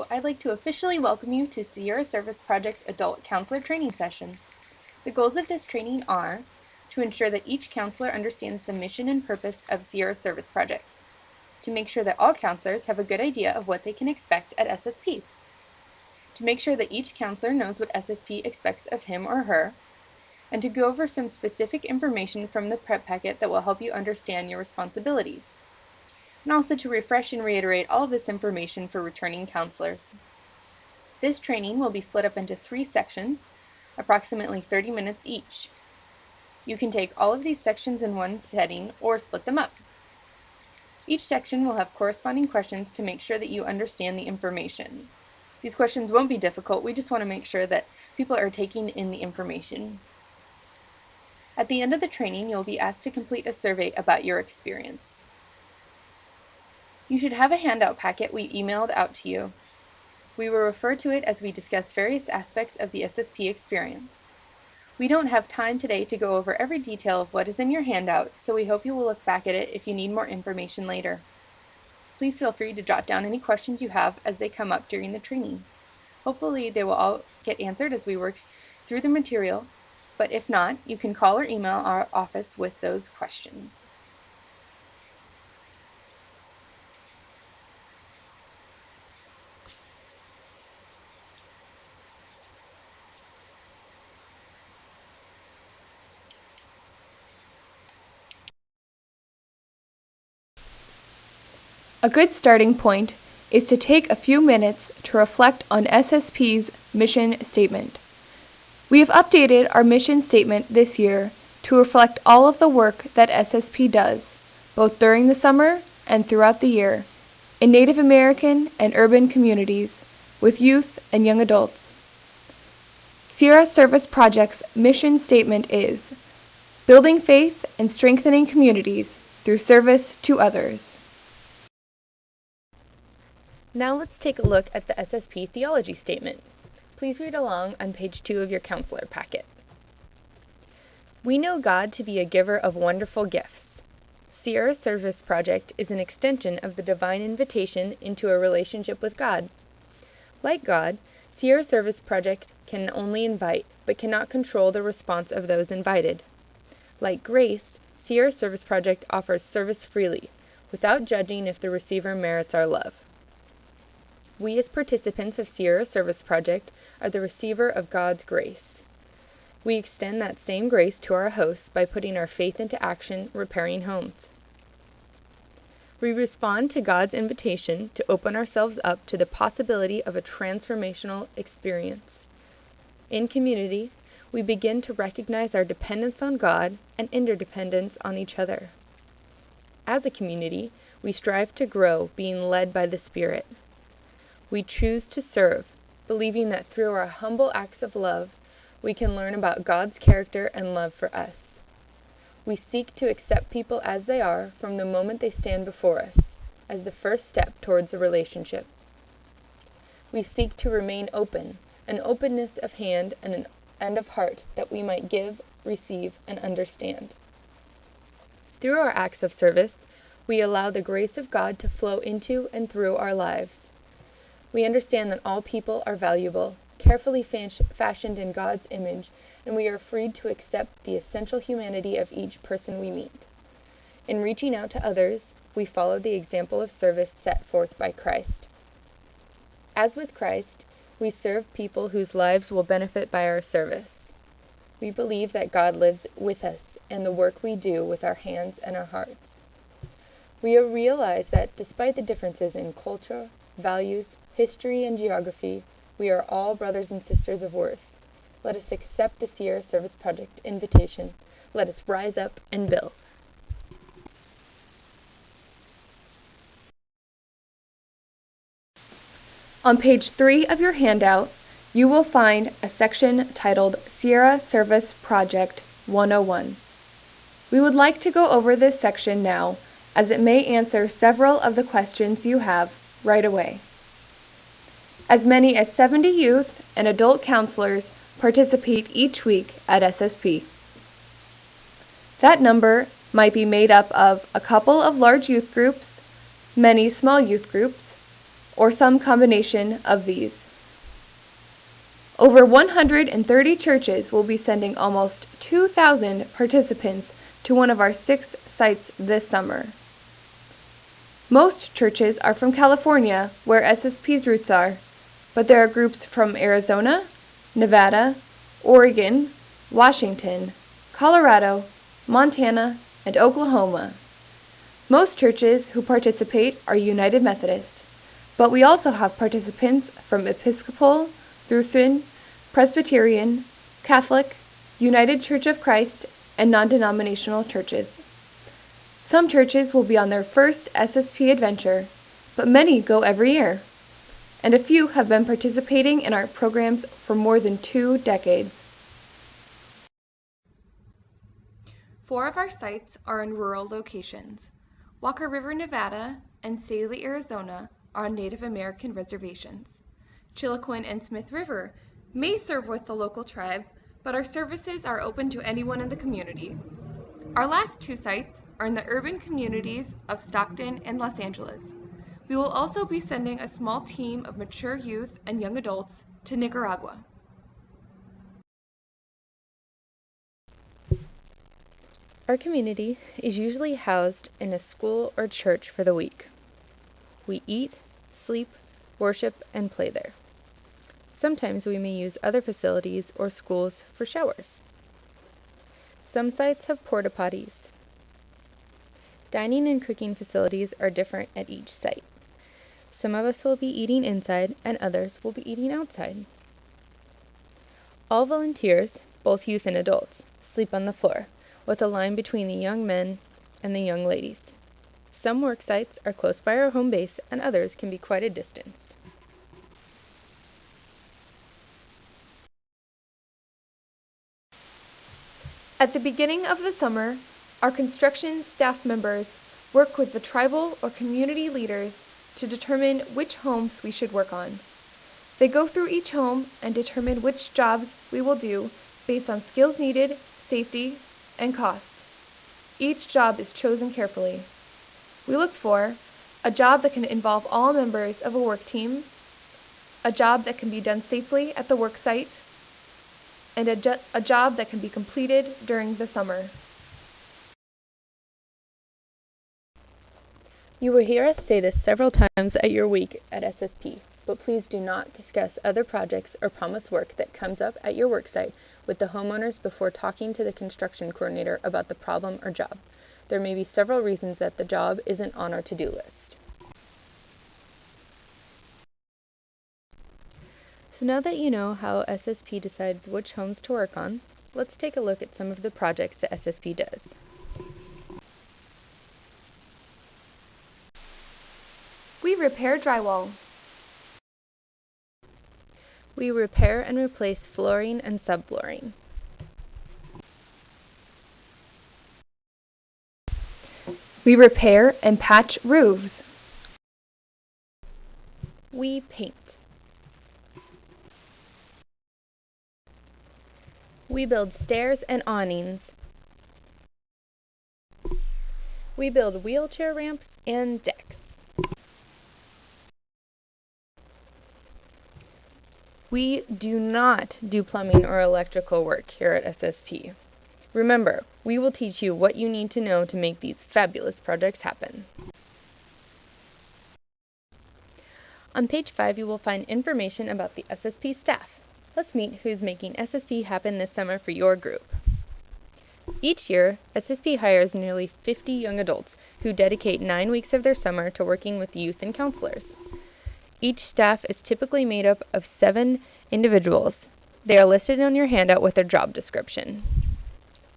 show, I'd like to officially welcome you to Sierra Service Project Adult Counselor Training Session. The goals of this training are to ensure that each counselor understands the mission and purpose of Sierra Service Project, to make sure that all counselors have a good idea of what they can expect at SSP, to make sure that each counselor knows what SSP expects of him or her, and to go over some specific information from the prep packet that will help you understand your responsibilities, and also to refresh and reiterate all of this information for returning counselors. This training will be split up into 3 sections, approximately 30 minutes each. You can take all of these sections in one setting or split them up. Each section will have corresponding questions to make sure that you understand the information. These questions won't be difficult, we just want to make sure that people are taking in the information. At the end of the training, you'll be asked to complete a survey about your experience. You should have a handout packet we emailed out to you. We will refer to it as we discuss various aspects of the SSP experience. We don't have time today to go over every detail of what is in your handout, so we hope you will look back at it if you need more information later. Please feel free to jot down any questions you have as they come up during the training. Hopefully they will all get answered as we work through the material, but if not, you can call or email our office with those questions. A good starting point is to take a few minutes to reflect on SSP's mission statement. We have updated our mission statement this year to reflect all of the work that SSP does, both during the summer and throughout the year, in Native American and urban communities, with youth and young adults. Sierra Service Project's mission statement is building faith and strengthening communities through service to others. Now let's take a look at the SSP theology statement. Please read along on page 2 of your counselor packet. We know God to be a giver of wonderful gifts. Sierra Service Project is an extension of the divine invitation into a relationship with God. Like God, Sierra Service Project can only invite, but cannot control the response of those invited. Like grace, Sierra Service Project offers service freely, without judging if the receiver merits our love. We as participants of Sierra Service Project are the receiver of God's grace. We extend that same grace to our hosts by putting our faith into action, repairing homes. We respond to God's invitation to open ourselves up to the possibility of a transformational experience. In community, we begin to recognize our dependence on God and interdependence on each other. As a community, we strive to grow, being led by the Spirit. We choose to serve, believing that through our humble acts of love, we can learn about God's character and love for us. We seek to accept people as they are from the moment they stand before us, as the first step towards a relationship. We seek to remain open, an openness of hand and of heart that we might give, receive, and understand. Through our acts of service, we allow the grace of God to flow into and through our lives. We understand that all people are valuable, carefully fashioned in God's image, and we are freed to accept the essential humanity of each person we meet. In reaching out to others, we follow the example of service set forth by Christ. As with Christ, we serve people whose lives will benefit by our service. We believe that God lives with us and the work we do with our hands and our hearts. We realize that despite the differences in culture, values, history, and geography, we are all brothers and sisters of worth. Let us accept the Sierra Service Project invitation. Let us rise up and build. On page 3 of your handout, you will find a section titled Sierra Service Project 101. We would like to go over this section now, as it may answer several of the questions you have right away. As many as 70 youth and adult counselors participate each week at SSP. That number might be made up of a couple of large youth groups, many small youth groups, or some combination of these. Over 130 churches will be sending almost 2,000 participants to one of our 6 sites this summer. Most churches are from California, where SSP's roots are, but there are groups from Arizona, Nevada, Oregon, Washington, Colorado, Montana, and Oklahoma. Most churches who participate are United Methodist, but we also have participants from Episcopal, Lutheran, Presbyterian, Catholic, United Church of Christ, and non-denominational churches. Some churches will be on their first SSP adventure, but many go every year, and a few have been participating in our programs for more than 2 decades. 4 of our sites are in rural locations. Walker River, Nevada, and Saley, Arizona are on Native American reservations. Chiloquin and Smith River may serve with the local tribe, but our services are open to anyone in the community. Our last 2 sites are in the urban communities of Stockton and Los Angeles. We will also be sending a small team of mature youth and young adults to Nicaragua. Our community is usually housed in a school or church for the week. We eat, sleep, worship, and play there. Sometimes we may use other facilities or schools for showers. Some sites have porta potties. Dining and cooking facilities are different at each site. Some of us will be eating inside and others will be eating outside. All volunteers, both youth and adults, sleep on the floor, with a line between the young men and the young ladies. Some work sites are close by our home base and others can be quite a distance. At the beginning of the summer, our construction staff members work with the tribal or community leaders to determine which homes we should work on. They go through each home and determine which jobs we will do based on skills needed, safety, and cost. Each job is chosen carefully. We look for a job that can involve all members of a work team, a job that can be done safely at the work site, and a job that can be completed during the summer. You will hear us say this several times at your week at SSP, but please do not discuss other projects or promise work that comes up at your worksite with the homeowners before talking to the construction coordinator about the problem or job. There may be several reasons that the job isn't on our to-do list. So now that you know how SSP decides which homes to work on, let's take a look at some of the projects that SSP does. We repair drywall. We repair and replace flooring and subflooring. We repair and patch roofs. We paint. We build stairs and awnings. We build wheelchair ramps and decks. We do not do plumbing or electrical work here at SSP. Remember, we will teach you what you need to know to make these fabulous projects happen. On page 5, you will find information about the SSP staff. Let's meet who's making SSP happen this summer for your group. Each year, SSP hires nearly 50 young adults who dedicate 9 weeks of their summer to working with youth and counselors. Each staff is typically made up of 7 individuals. They are listed on your handout with their job description.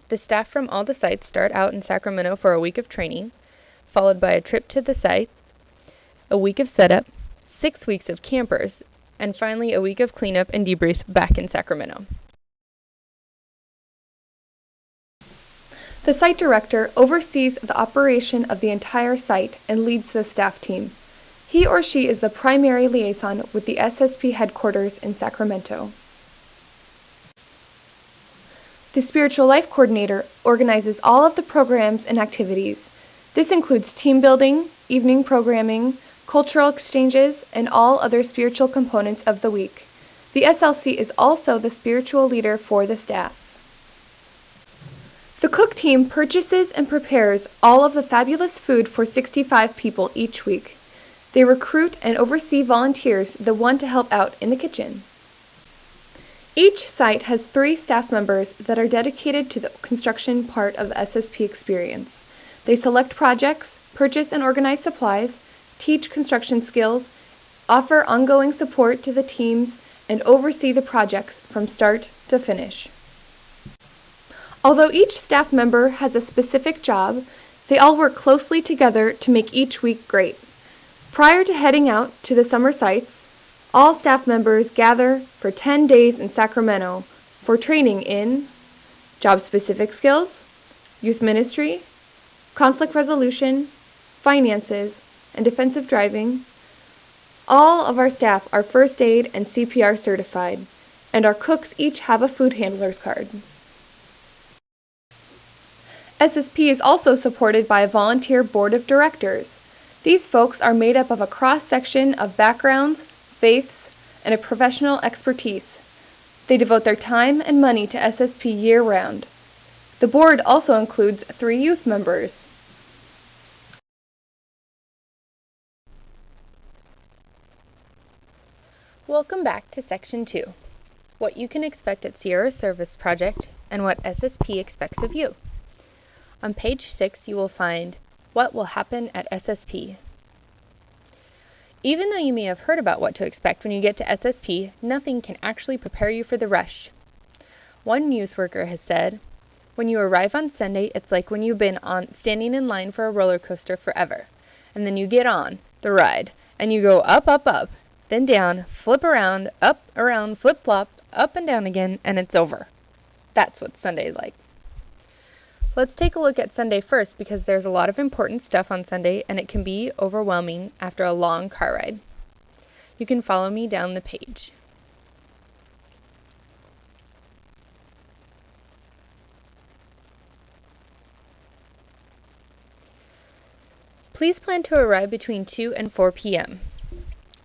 The staff from all the sites start out in Sacramento for a week of training, followed by a trip to the site, a week of setup, 6 weeks of campers, and finally a week of cleanup and debrief back in Sacramento. The site director oversees the operation of the entire site and leads the staff team. He or she is the primary liaison with the SSP headquarters in Sacramento. The spiritual life coordinator organizes all of the programs and activities. This includes team building, evening programming, cultural exchanges, and all other spiritual components of the week. The SLC is also the spiritual leader for the staff. The cook team purchases and prepares all of the fabulous food for 65 people each week. They recruit and oversee volunteers that want to help out in the kitchen. Each site has 3 staff members that are dedicated to the construction part of the SSP experience. They select projects, purchase and organize supplies, teach construction skills, offer ongoing support to the teams, and oversee the projects from start to finish. Although each staff member has a specific job, they all work closely together to make each week great. Prior to heading out to the summer sites, all staff members gather for 10 days in Sacramento for training in job-specific skills, youth ministry, conflict resolution, finances, and defensive driving. All of our staff are first aid and CPR certified, and our cooks each have a food handler's card. SSP is also supported by a volunteer board of directors. These folks are made up of a cross-section of backgrounds, faiths, and a professional expertise. They devote their time and money to SSP year-round. The board also includes 3 youth members. Welcome back to Section 2, what you can expect at Sierra Service Project and what SSP expects of you. On page 6, you will find what will happen at SSP. Even though you may have heard about what to expect when you get to SSP, nothing can actually prepare you for the rush. One youth worker has said, when you arrive on Sunday, it's like when you've been standing in line for a roller coaster forever, and then you get on the ride, and you go up, up, up, then down, flip around, up, around, flip-flop, up and down again, and it's over. That's what Sunday's like. Let's take a look at Sunday first because there's a lot of important stuff on Sunday and it can be overwhelming after a long car ride. You can follow me down the page. Please plan to arrive between 2 and 4 p.m.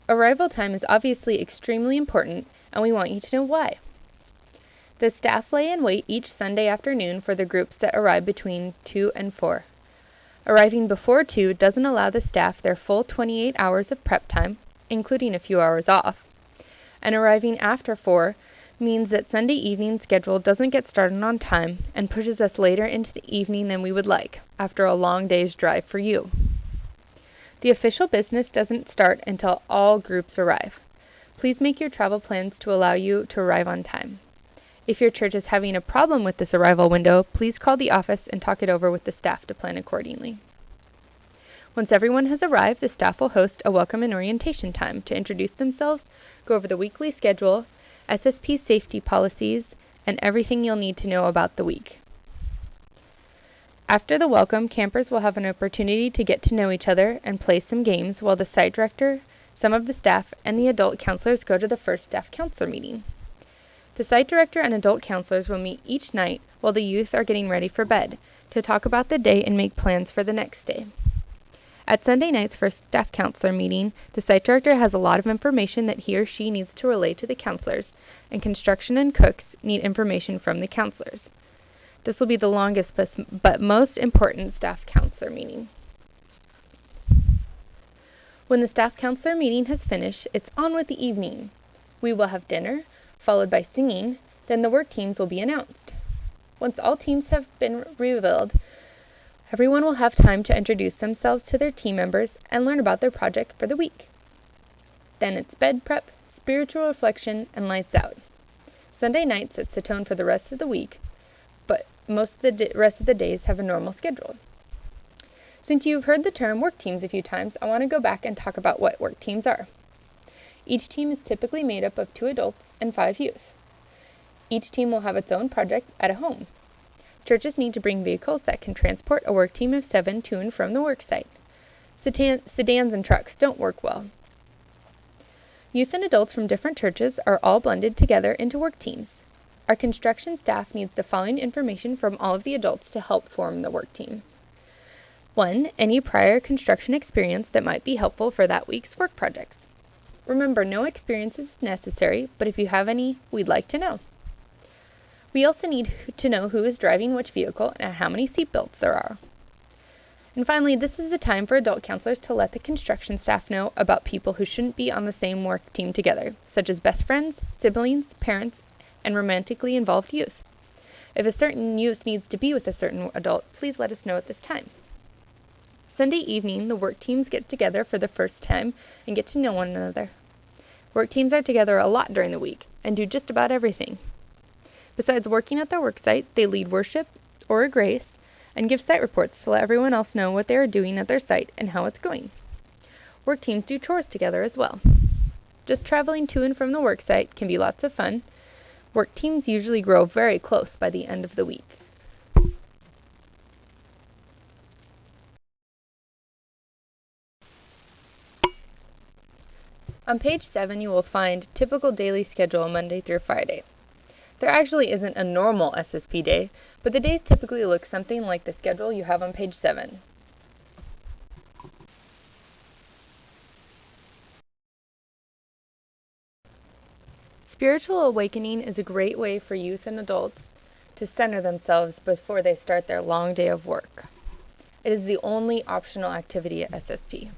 Arrival time is obviously extremely important and we want you to know why. The staff lay in wait each Sunday afternoon for the groups that arrive between 2 and 4. Arriving before 2 doesn't allow the staff their full 28 hours of prep time, including a few hours off. And arriving after 4 means that Sunday evening schedule doesn't get started on time and pushes us later into the evening than we would like, after a long day's drive for you. The official business doesn't start until all groups arrive. Please make your travel plans to allow you to arrive on time. If your church is having a problem with this arrival window, please call the office and talk it over with the staff to plan accordingly. Once everyone has arrived, the staff will host a welcome and orientation time to introduce themselves, go over the weekly schedule, SSP safety policies, and everything you'll need to know about the week. After the welcome, campers will have an opportunity to get to know each other and play some games while the site director, some of the staff, and the adult counselors go to the first staff counselor meeting. The site director and adult counselors will meet each night while the youth are getting ready for bed to talk about the day and make plans for the next day. At Sunday night's first staff counselor meeting, the site director has a lot of information that he or she needs to relay to the counselors, and construction and cooks need information from the counselors. This will be the longest but most important staff counselor meeting. When the staff counselor meeting has finished, it's on with the evening. We will have dinner, followed by singing, then the work teams will be announced. Once all teams have been revealed, everyone will have time to introduce themselves to their team members and learn about their project for the week. Then it's bed prep, spiritual reflection, and lights out. Sunday night sets the tone for the rest of the week, but most of the rest of the days have a normal schedule. Since you've heard the term work teams a few times, I want to go back and talk about what work teams are. Each team is typically made up of 2 adults and 5 youth. Each team will have its own project at a home. Churches need to bring vehicles that can transport a work team of 7 to and from the work site. Sedans and trucks don't work well. Youth and adults from different churches are all blended together into work teams. Our construction staff needs the following information from all of the adults to help form the work team. 1. Any prior construction experience that might be helpful for that week's work projects. Remember, no experience is necessary, but if you have any, we'd like to know. We also need to know who is driving which vehicle and how many seat belts there are. And finally, this is the time for adult counselors to let the construction staff know about people who shouldn't be on the same work team together, such as best friends, siblings, parents, and romantically involved youth. If a certain youth needs to be with a certain adult, please let us know at this time. Sunday evening, the work teams get together for the first time and get to know one another. Work teams are together a lot during the week and do just about everything. Besides working at their work site, they lead worship or a grace and give site reports to let everyone else know what they are doing at their site and how it's going. Work teams do chores together as well. Just traveling to and from the work site can be lots of fun. Work teams usually grow very close by the end of the week. On page 7, you will find typical daily schedule Monday through Friday. There actually isn't a normal SSP day, but the days typically look something like the schedule you have on page 7. Spiritual awakening is a great way for youth and adults to center themselves before they start their long day of work. It is the only optional activity at SSP.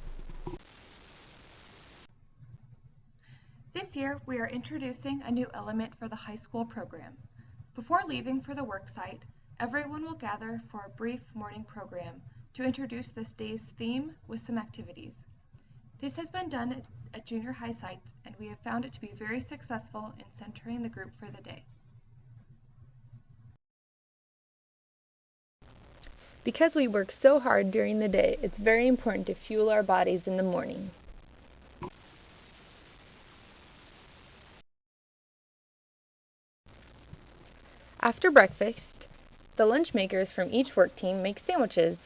This year, we are introducing a new element for the high school program. Before leaving for the work site, everyone will gather for a brief morning program to introduce this day's theme with some activities. This has been done at junior high sites, and we have found it to be very successful in centering the group for the day. Because we work so hard during the day, it's very important to fuel our bodies in the morning. After breakfast, the lunch makers from each work team make sandwiches.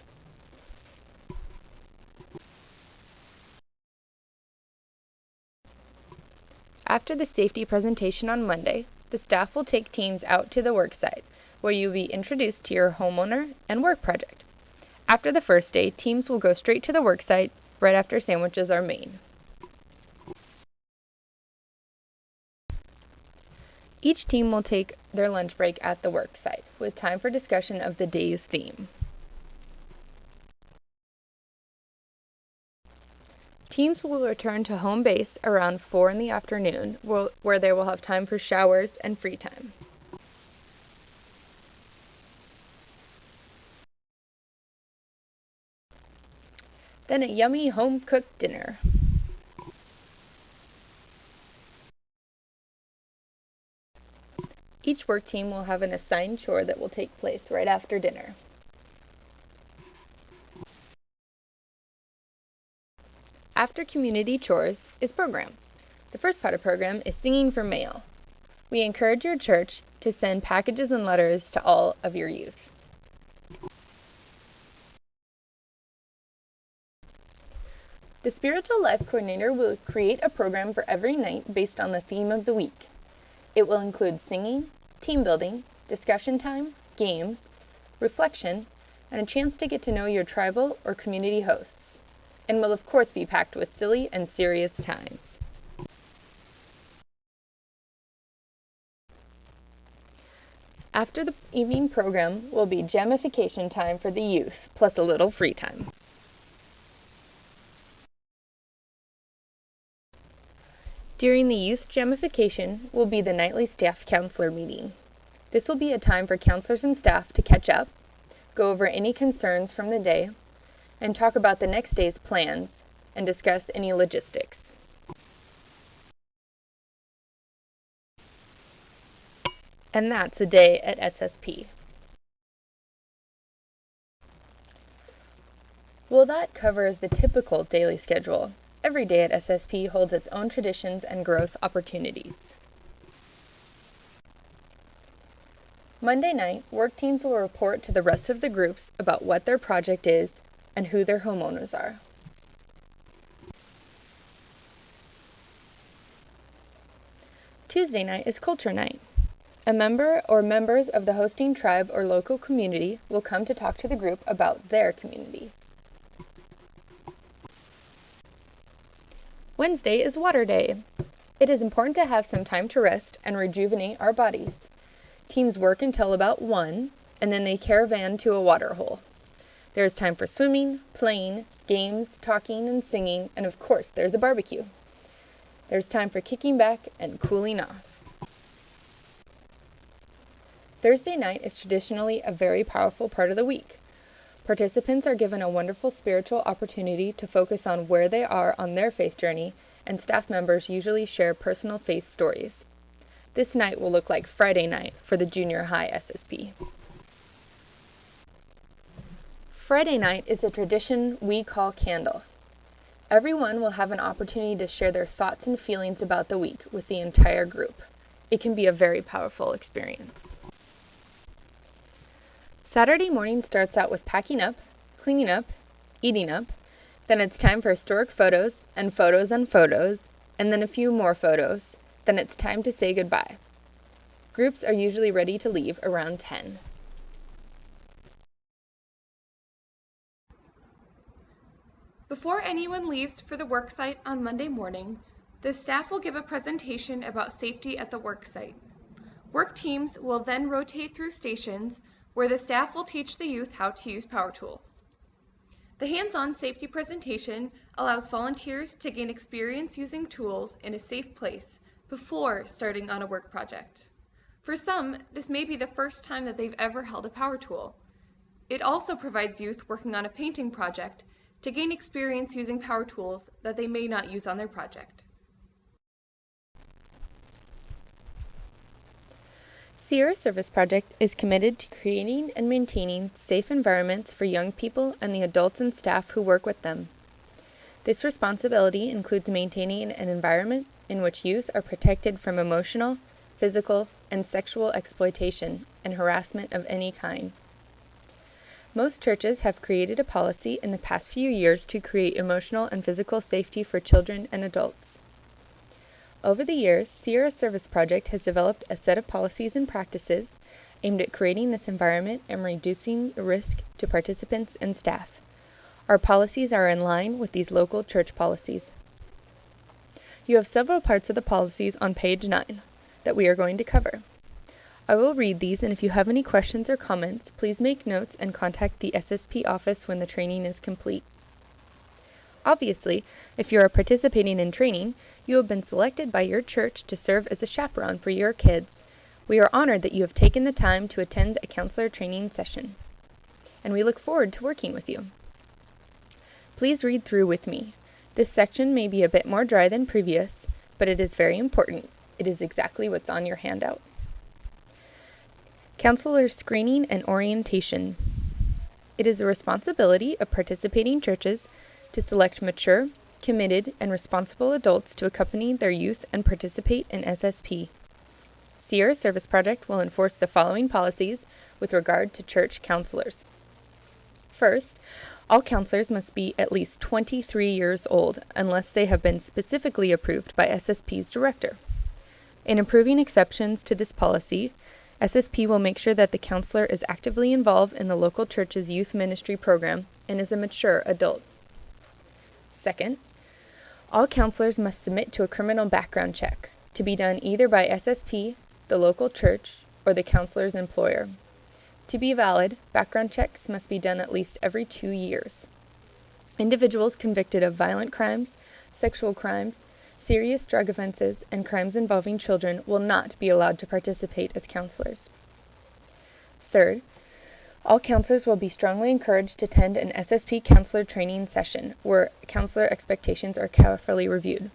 After the safety presentation on Monday, the staff will take teams out to the work site, where you will be introduced to your homeowner and work project. After the first day, teams will go straight to the work site right after sandwiches are made. Each team will take their lunch break at the work site, with time for discussion of the day's theme. Teams will return to home base around 4 in the afternoon, where they will have time for showers and free time. Then a yummy home-cooked dinner. Each work team will have an assigned chore that will take place right after dinner. After community chores is program. The first part of program is singing for mail. We encourage your church to send packages and letters to all of your youth. The spiritual life coordinator will create a program for every night based on the theme of the week. It will include singing, team building, discussion time, games, reflection, and a chance to get to know your tribal or community hosts, and will of course be packed with silly and serious times. After the evening program will be gamification time for the youth, plus a little free time. During the youth gamification will be the nightly staff counselor meeting. This will be a time for counselors and staff to catch up, go over any concerns from the day, and talk about the next day's plans and discuss any logistics. And that's a day at SSP. Well, that covers the typical daily schedule. Every day at SSP holds its own traditions and growth opportunities. Monday night, work teams will report to the rest of the groups about what their project is and who their homeowners are. Tuesday night is culture night. A member or members of the hosting tribe or local community will come to talk to the group about their community. Wednesday is Water Day. It is important to have some time to rest and rejuvenate our bodies. Teams work until about 1, and then they caravan to a water hole. There is time for swimming, playing, games, talking, and singing, and of course there's a barbecue. There's time for kicking back and cooling off. Thursday night is traditionally a very powerful part of the week. Participants are given a wonderful spiritual opportunity to focus on where they are on their faith journey, and staff members usually share personal faith stories. This night will look like Friday night for the junior high SSP. Friday night is a tradition we call Candle. Everyone will have an opportunity to share their thoughts and feelings about the week with the entire group. It can be a very powerful experience. Saturday morning starts out with packing up, cleaning up, eating up, then it's time for historic photos, and then a few more photos. Then it's time to say goodbye. Groups are usually ready to leave around 10. Before anyone leaves for the worksite on Monday morning, the staff will give a presentation about safety at the worksite. Work teams will then rotate through stations where the staff will teach the youth how to use power tools. The hands-on safety presentation allows volunteers to gain experience using tools in a safe place before starting on a work project. For some, this may be the first time that they've ever held a power tool. It also provides youth working on a painting project to gain experience using power tools that they may not use on their project. Sierra Service Project is committed to creating and maintaining safe environments for young people and the adults and staff who work with them. This responsibility includes maintaining an environment in which youth are protected from emotional, physical, and sexual exploitation and harassment of any kind. Most churches have created a policy in the past few years to create emotional and physical safety for children and adults. Over the years, Sierra Service Project has developed a set of policies and practices aimed at creating this environment and reducing risk to participants and staff. Our policies are in line with these local church policies. You have several parts of the policies on page 9 that we are going to cover. I will read these, and if you have any questions or comments, please make notes and contact the SSP office when the training is complete. Obviously, if you are participating in training, you have been selected by your church to serve as a chaperone for your kids. We are honored that you have taken the time to attend a counselor training session, and we look forward to working with you. Please read through with me. This section may be a bit more dry than previous, but it is very important. It is exactly what's on your handout. Counselor screening and orientation. It is the responsibility of participating churches to select mature, committed, and responsible adults to accompany their youth and participate in SSP. Sierra Service Project will enforce the following policies with regard to church counselors. First, all counselors must be at least 23 years old unless they have been specifically approved by SSP's director. In approving exceptions to this policy, SSP will make sure that the counselor is actively involved in the local church's youth ministry program and is a mature adult. Second, all counselors must submit to a criminal background check, to be done either by SSP, the local church, or the counselor's employer. To be valid, background checks must be done at least every 2 years. Individuals convicted of violent crimes, sexual crimes, serious drug offenses, and crimes involving children will not be allowed to participate as counselors. Third, all counselors will be strongly encouraged to attend an SSP counselor training session where counselor expectations are carefully reviewed.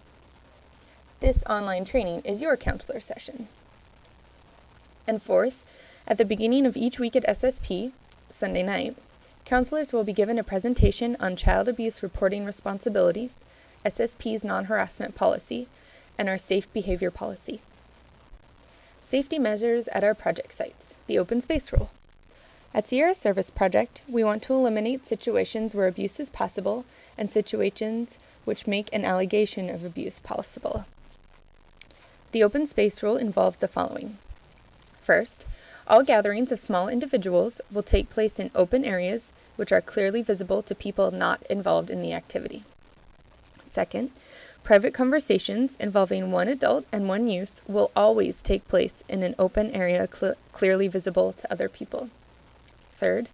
This online training is your counselor session. And fourth, at the beginning of each week at SSP, Sunday night, counselors will be given a presentation on child abuse reporting responsibilities, SSP's non-harassment policy, and our safe behavior policy. Safety measures at our project sites, the open space rule. At Sierra Service Project, we want to eliminate situations where abuse is possible and situations which make an allegation of abuse possible. The open space rule involves the following. First, all gatherings of small individuals will take place in open areas which are clearly visible to people not involved in the activity. Second, Private conversations involving one adult and one youth will always take place in an open area clearly visible to other people. Third,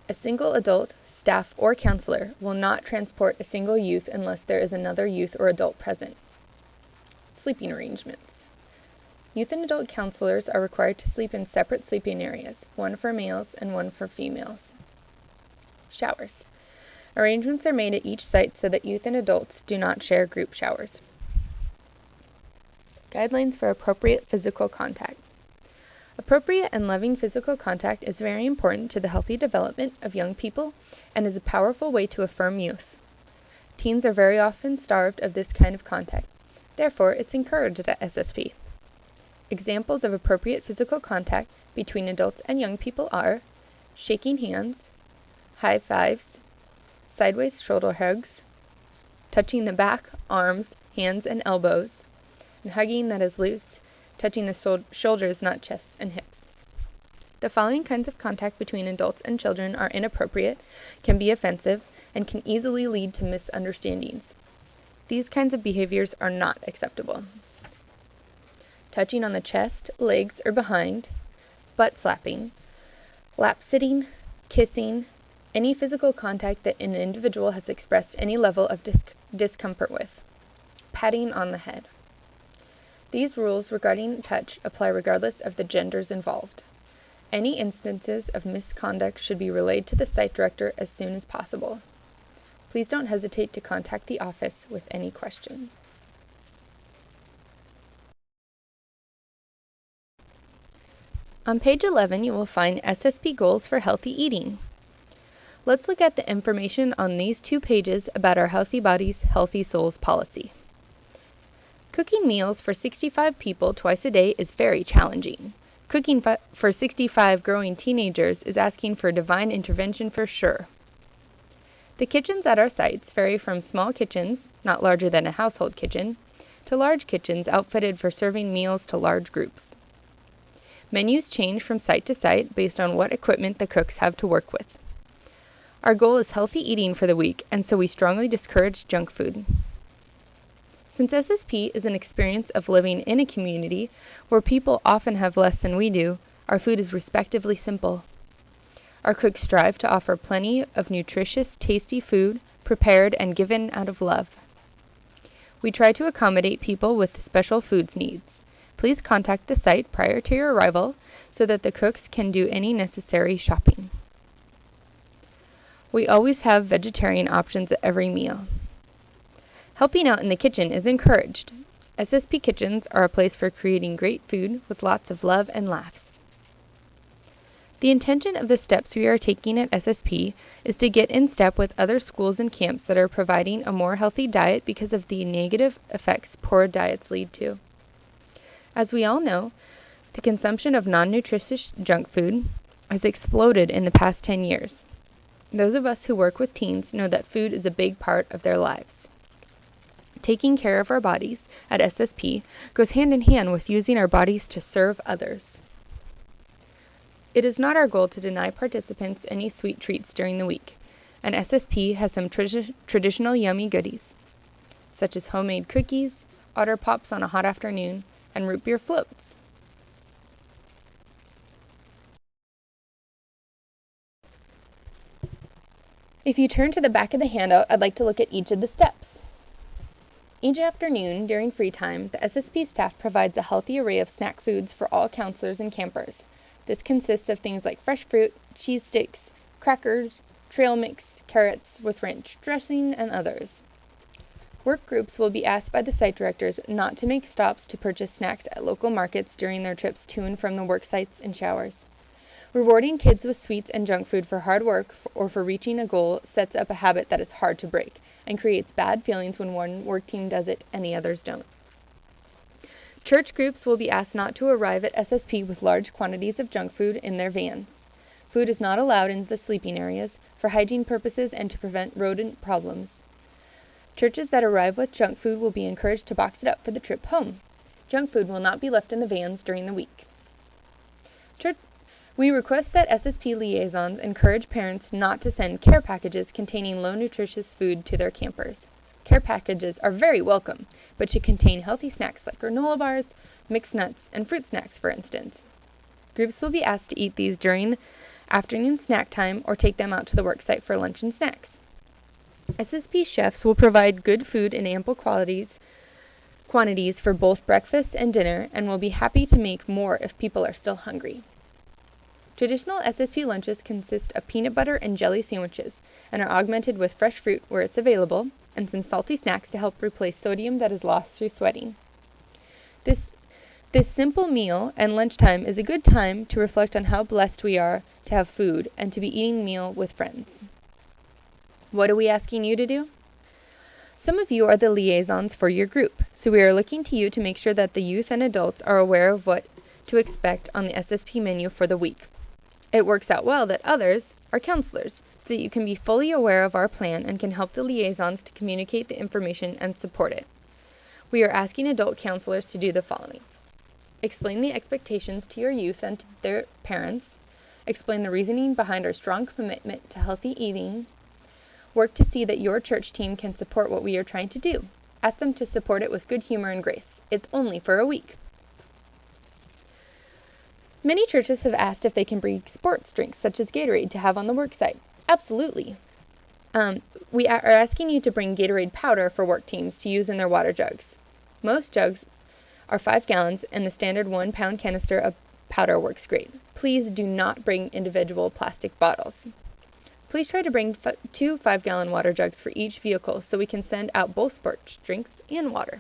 a single adult, staff, or counselor will not transport a single youth unless there is another youth or adult present. Sleeping arrangements. Youth and adult counselors are required to sleep in separate sleeping areas, one for males and one for females. Showers. Arrangements are made at each site so that youth and adults do not share group showers. Guidelines for appropriate physical contact. Appropriate and loving physical contact is very important to the healthy development of young people and is a powerful way to affirm youth. Teens are very often starved of this kind of contact. Therefore, it's encouraged at SSP. Examples of appropriate physical contact between adults and young people are shaking hands, high fives, sideways shoulder hugs, touching the back, arms, hands, and elbows, and hugging that is loose, touching the shoulders, not chests and hips. The following kinds of contact between adults and children are inappropriate, can be offensive, and can easily lead to misunderstandings. These kinds of behaviors are not acceptable. Touching on the chest, legs, or behind, butt slapping, lap sitting, kissing, any physical contact that an individual has expressed any level of discomfort with, patting on the head. These rules regarding touch apply regardless of the genders involved. Any instances of misconduct should be relayed to the site director as soon as possible. Please don't hesitate to contact the office with any questions. On page 11, you will find SSP goals for healthy eating. Let's look at the information on these 2 pages about our Healthy Bodies, Healthy Souls policy. Cooking meals for 65 people twice a day is very challenging. Cooking for 65 growing teenagers is asking for divine intervention for sure. The kitchens at our sites vary from small kitchens, not larger than a household kitchen, to large kitchens outfitted for serving meals to large groups. Menus change from site to site based on what equipment the cooks have to work with. Our goal is healthy eating for the week, and so we strongly discourage junk food. Since SSP is an experience of living in a community where people often have less than we do, our food is respectively simple. Our cooks strive to offer plenty of nutritious, tasty food, prepared and given out of love. We try to accommodate people with special foods needs. Please contact the site prior to your arrival so that the cooks can do any necessary shopping. We always have vegetarian options at every meal. Helping out in the kitchen is encouraged. SSP kitchens are a place for creating great food with lots of love and laughs. The intention of the steps we are taking at SSP is to get in step with other schools and camps that are providing a more healthy diet because of the negative effects poor diets lead to. As we all know, the consumption of non-nutritious junk food has exploded in the past 10 years. Those of us who work with teens know that food is a big part of their lives. Taking care of our bodies at SSP goes hand in hand with using our bodies to serve others. It is not our goal to deny participants any sweet treats during the week, and SSP has some traditional yummy goodies, such as homemade cookies, otter pops on a hot afternoon, and root beer floats. If you turn to the back of the handout, I'd like to look at each of the steps. Each afternoon, during free time, the SSP staff provides a healthy array of snack foods for all counselors and campers. This consists of things like fresh fruit, cheese sticks, crackers, trail mix, carrots with ranch dressing, and others. Work groups will be asked by the site directors not to make stops to purchase snacks at local markets during their trips to and from the work sites and showers. Rewarding kids with sweets and junk food for hard work or for reaching a goal sets up a habit that is hard to break and creates bad feelings when one work team does it and the others don't. Church groups will be asked not to arrive at SSP with large quantities of junk food in their vans. Food is not allowed in the sleeping areas for hygiene purposes and to prevent rodent problems. Churches that arrive with junk food will be encouraged to box it up for the trip home. Junk food will not be left in the vans during the week. We request that SSP liaisons encourage parents not to send care packages containing low nutritious food to their campers. Care packages are very welcome, but should contain healthy snacks like granola bars, mixed nuts, and fruit snacks, for instance. Groups will be asked to eat these during afternoon snack time or take them out to the worksite for lunch and snacks. SSP chefs will provide good food in ample quantities for both breakfast and dinner and will be happy to make more if people are still hungry. Traditional SSP lunches consist of peanut butter and jelly sandwiches and are augmented with fresh fruit where it's available and some salty snacks to help replace sodium that is lost through sweating. This simple meal and lunchtime is a good time to reflect on how blessed we are to have food and to be eating meal with friends. What are we asking you to do? Some of you are the liaisons for your group, so we are looking to you to make sure that the youth and adults are aware of what to expect on the SSP menu for the week. It works out well that others are counselors, so that you can be fully aware of our plan and can help the liaisons to communicate the information and support it. We are asking adult counselors to do the following. Explain the expectations to your youth and to their parents. Explain the reasoning behind our strong commitment to healthy eating. Work to see that your church team can support what we are trying to do. Ask them to support it with good humor and grace. It's only for a week. Many churches have asked if they can bring sports drinks such as Gatorade to have on the worksite. Absolutely. We are asking you to bring Gatorade powder for work teams to use in their water jugs. Most jugs are 5 gallons and the standard 1-pound canister of powder works great. Please do not bring individual plastic bottles. Please try to bring 2 5-gallon water jugs for each vehicle so we can send out both sports drinks and water.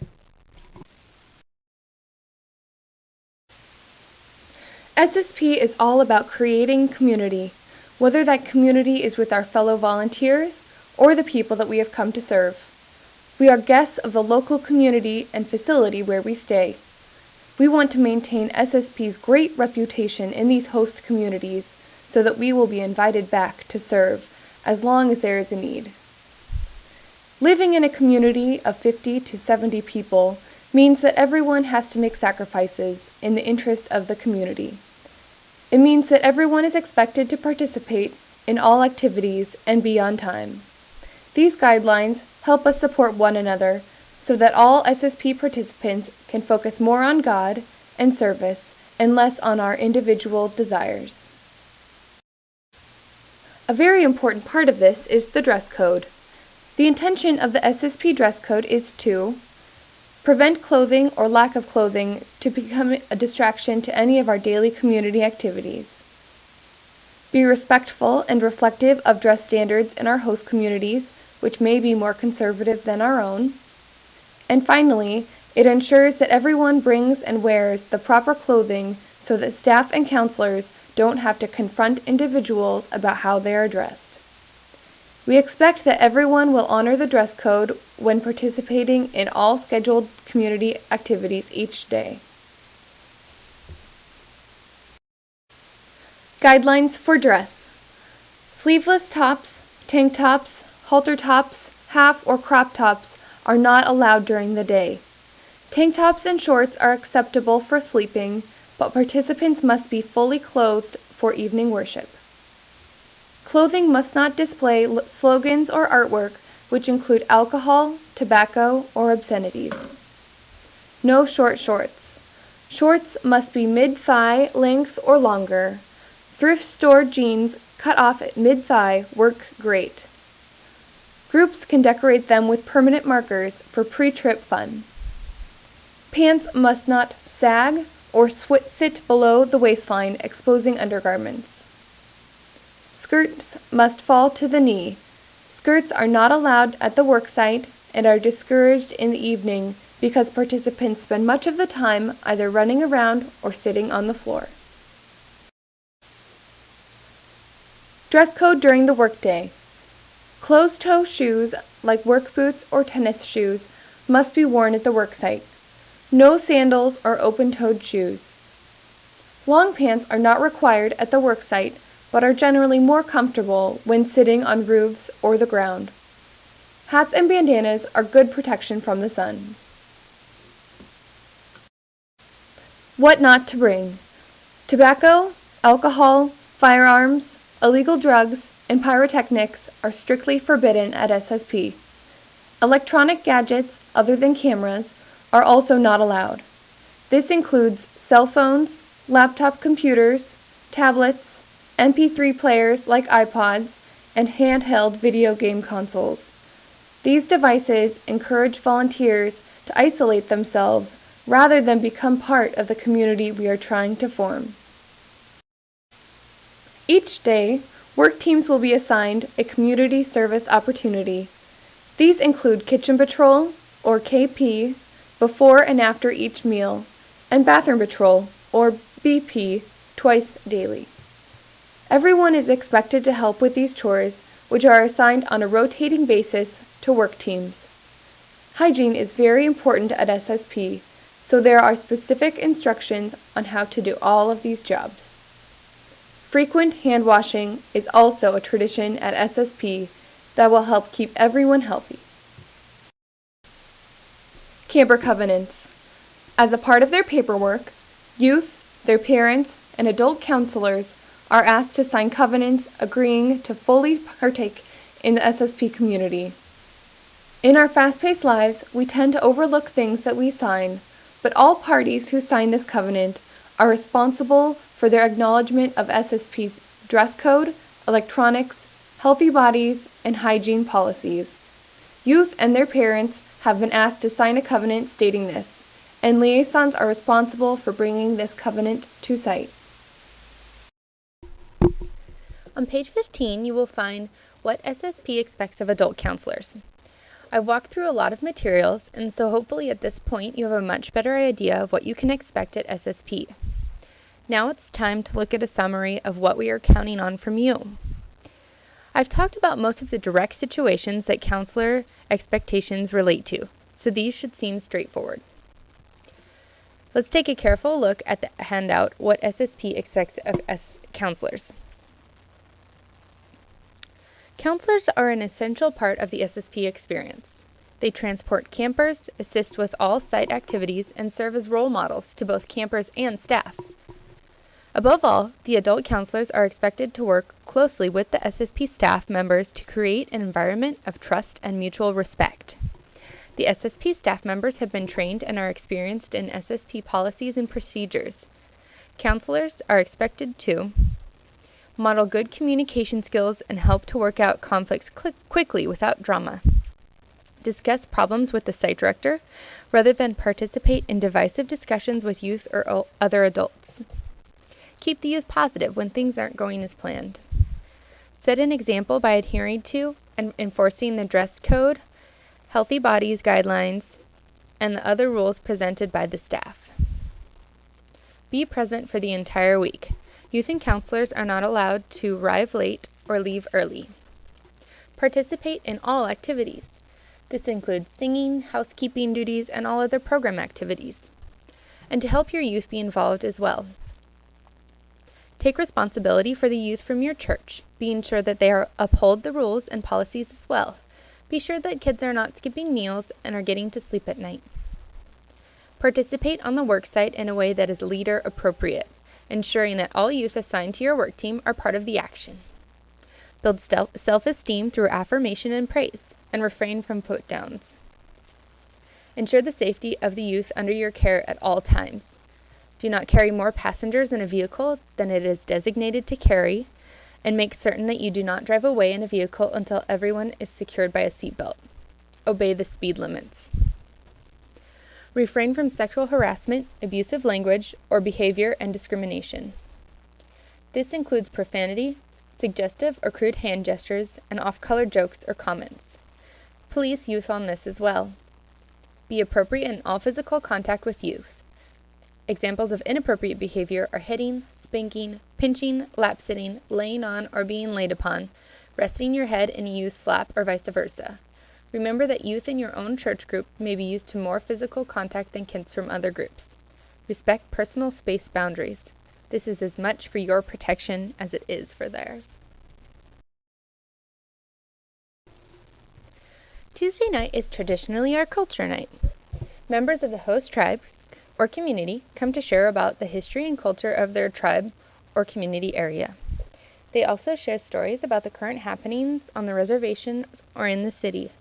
SSP is all about creating community, whether that community is with our fellow volunteers or the people that we have come to serve. We are guests of the local community and facility where we stay. We want to maintain SSP's great reputation in these host communities so that we will be invited back to serve as long as there is a need. Living in a community of 50 to 70 people means that everyone has to make sacrifices in the interest of the community. It means that everyone is expected to participate in all activities and be on time. These guidelines help us support one another so that all SSP participants can focus more on God and service and less on our individual desires. A very important part of this is the dress code. The intention of the SSP dress code is to prevent clothing or lack of clothing to become a distraction to any of our daily community activities. Be respectful and reflective of dress standards in our host communities, which may be more conservative than our own. And finally, it ensures that everyone brings and wears the proper clothing so that staff and counselors don't have to confront individuals about how they are dressed. We expect that everyone will honor the dress code when participating in all scheduled community activities each day. Guidelines for dress. Sleeveless tops, tank tops, halter tops, half or crop tops are not allowed during the day. Tank tops and shorts are acceptable for sleeping, but participants must be fully clothed for evening worship. Clothing must not display slogans or artwork which include alcohol, tobacco, or obscenities. No short shorts. Shorts must be mid-thigh length or longer. Thrift store jeans cut off at mid-thigh work great. Groups can decorate them with permanent markers for pre-trip fun. Pants must not sag or sit below the waistline, exposing undergarments. Skirts must fall to the knee. Skirts are not allowed at the worksite and are discouraged in the evening because participants spend much of the time either running around or sitting on the floor. Dress code during the workday. Closed-toe shoes, like work boots or tennis shoes, must be worn at the worksite. No sandals or open-toed shoes. Long pants are not required at the worksite, but are generally more comfortable when sitting on roofs or the ground. Hats and bandanas are good protection from the sun. What not to bring. Tobacco, alcohol, firearms, illegal drugs, and pyrotechnics are strictly forbidden at SSP. Electronic gadgets other than cameras are also not allowed. This includes cell phones, laptop computers, tablets, MP3 players like iPods, and handheld video game consoles. These devices encourage volunteers to isolate themselves rather than become part of the community we are trying to form. Each day, work teams will be assigned a community service opportunity. These include kitchen patrol, or KP, before and after each meal, and bathroom patrol, or BP, twice daily. Everyone is expected to help with these chores, which are assigned on a rotating basis to work teams. Hygiene is very important at SSP, so there are specific instructions on how to do all of these jobs. Frequent hand washing is also a tradition at SSP that will help keep everyone healthy. Camper covenants. As a part of their paperwork, youth, their parents, and adult counselors are asked to sign covenants agreeing to fully partake in the SSP community. In our fast-paced lives, we tend to overlook things that we sign, but all parties who sign this covenant are responsible for their acknowledgement of SSP's dress code, electronics, healthy bodies, and hygiene policies. Youth and their parents have been asked to sign a covenant stating this, and liaisons are responsible for bringing this covenant to site. On page 15, you will find what SSP expects of adult counselors. I've walked through a lot of materials, and so hopefully at this point you have a much better idea of what you can expect at SSP. Now it's time to look at a summary of what we are counting on from you. I've talked about most of the direct situations that counselor expectations relate to, so these should seem straightforward. Let's take a careful look at the handout, what SSP expects of counselors. Counselors are an essential part of the SSP experience. They transport campers, assist with all site activities, and serve as role models to both campers and staff. Above all, the adult counselors are expected to work closely with the SSP staff members to create an environment of trust and mutual respect. The SSP staff members have been trained and are experienced in SSP policies and procedures. Counselors are expected to model good communication skills and help to work out conflicts quickly without drama. Discuss problems with the site director rather than participate in divisive discussions with youth or other adults. Keep the youth positive when things aren't going as planned. Set an example by adhering to and enforcing the dress code, healthy bodies guidelines, and the other rules presented by the staff. Be present for the entire week. Youth and counselors are not allowed to arrive late or leave early. Participate in all activities. This includes singing, housekeeping duties, and all other program activities. And to help your youth be involved as well. Take responsibility for the youth from your church, being sure that they uphold the rules and policies as well. Be sure that kids are not skipping meals and are getting to sleep at night. Participate on the work site in a way that is leader appropriate, ensuring that all youth assigned to your work team are part of the action. Build self-esteem through affirmation and praise, and refrain from put-downs. Ensure the safety of the youth under your care at all times. Do not carry more passengers in a vehicle than it is designated to carry, and make certain that you do not drive away in a vehicle until everyone is secured by a seatbelt. Obey the speed limits. Refrain from sexual harassment, abusive language, or behavior and discrimination. This includes profanity, suggestive or crude hand gestures, and off-color jokes or comments. Police youth on this as well. Be appropriate in all physical contact with youth. Examples of inappropriate behavior are hitting, spanking, pinching, lap-sitting, laying on or being laid upon, resting your head in a youth's lap, or vice versa. Remember that youth in your own church group may be used to more physical contact than kids from other groups. Respect personal space boundaries. This is as much for your protection as it is for theirs. Tuesday night is traditionally our culture night. Members of the host tribe or community come to share about the history and culture of their tribe or community area. They also share stories about the current happenings on the reservations or in the city.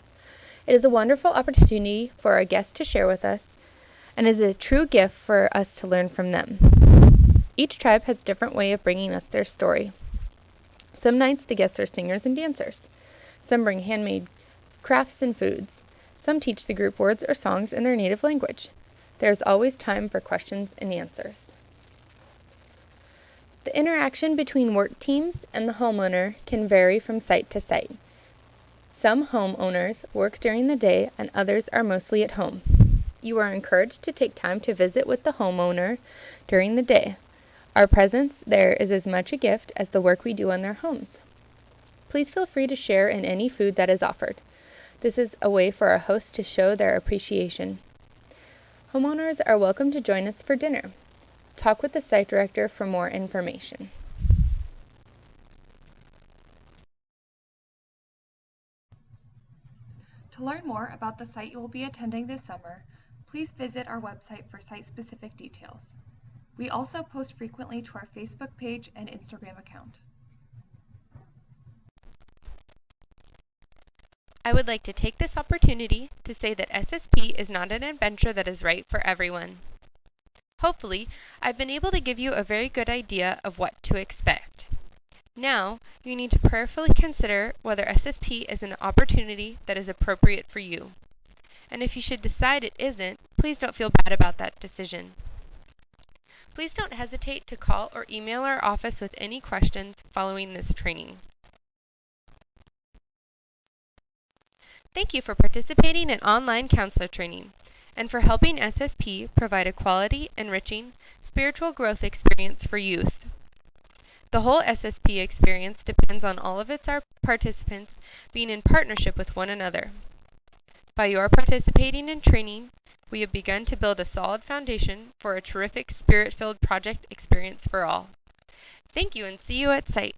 It is a wonderful opportunity for our guests to share with us, and is a true gift for us to learn from them. Each tribe has a different way of bringing us their story. Some nights the guests are singers and dancers. Some bring handmade crafts and foods. Some teach the group words or songs in their native language. There is always time for questions and answers. The interaction between work teams and the homeowner can vary from site to site. Some homeowners work during the day and others are mostly at home. You are encouraged to take time to visit with the homeowner during the day. Our presence there is as much a gift as the work we do on their homes. Please feel free to share in any food that is offered. This is a way for our hosts to show their appreciation. Homeowners are welcome to join us for dinner. Talk with the site director for more information. To learn more about the site you will be attending this summer, please visit our website for site-specific details. We also post frequently to our Facebook page and Instagram account. I would like to take this opportunity to say that SSP is not an adventure that is right for everyone. Hopefully, I've been able to give you a very good idea of what to expect. Now, you need to prayerfully consider whether SSP is an opportunity that is appropriate for you. And if you should decide it isn't, please don't feel bad about that decision. Please don't hesitate to call or email our office with any questions following this training. Thank you for participating in online counselor training and for helping SSP provide a quality, enriching, spiritual growth experience for youth. The whole SSP experience depends on all of its participants being in partnership with one another. By your participating in training, we have begun to build a solid foundation for a terrific spirit-filled project experience for all. Thank you and see you at site.